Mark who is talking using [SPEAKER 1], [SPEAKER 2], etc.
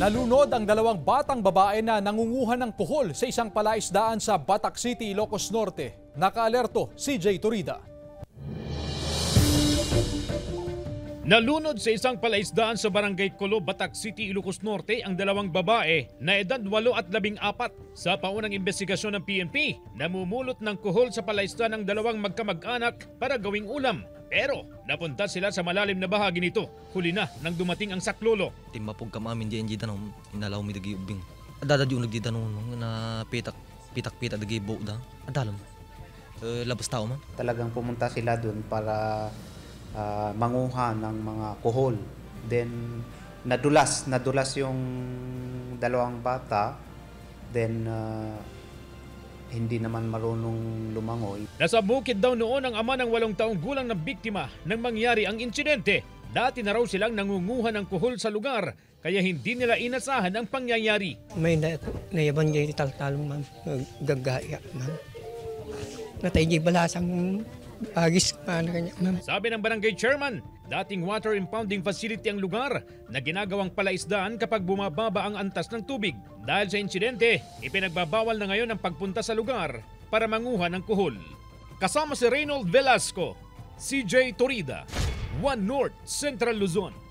[SPEAKER 1] Nalunod ang dalawang batang babae na nangunguhan ng kuhol sa isang palaisdaan sa Batac City, Ilocos Norte. Nakaalerto si Jay Turida.
[SPEAKER 2] Nalunod sa isang palaisdaan sa Barangay Colo, Batac City, Ilocos Norte ang dalawang babae na edad 8 at 14. Sa paunang investigasyon ng PNP, namumulot ng kuhol sa palaisdaan ng dalawang magkamag-anak para gawing ulam. Pero napunta sila sa malalim na bahagi nito. Huli na nang dumating ang saklolo.
[SPEAKER 3] Timapog kamamin di enji tanong inalaw mi dagi ubing. Adada yung nagdi tanong na pitak dagi bo da. Adalam. Labas tao man.
[SPEAKER 4] Talagang pumunta sila doon para manguha ng mga kuhol. Then nadulas yung dalawang bata. Then hindi naman marunong lumangoy.
[SPEAKER 2] Nasa bukid daw noon ang ama ng 8 taong gulang na biktima nang mangyari ang insidente. Dati na raw silang nangunguha ng kuhol sa lugar kaya hindi nila inasahan ang pangyayari.
[SPEAKER 5] May nayabang niya tal-talong man, gagaya man. Natay niya balasang agis na kanya man.
[SPEAKER 2] Sabi ng barangay chairman, dating water impounding facility ang lugar na ginagawang palaisdaan kapag bumababa ang antas ng tubig. Dahil sa insidente, ipinagbabawal na ngayon ang pagpunta sa lugar para manguha ng kuhol. Kasama si Reynold Velasco, CJ Torida, One North, Central Luzon.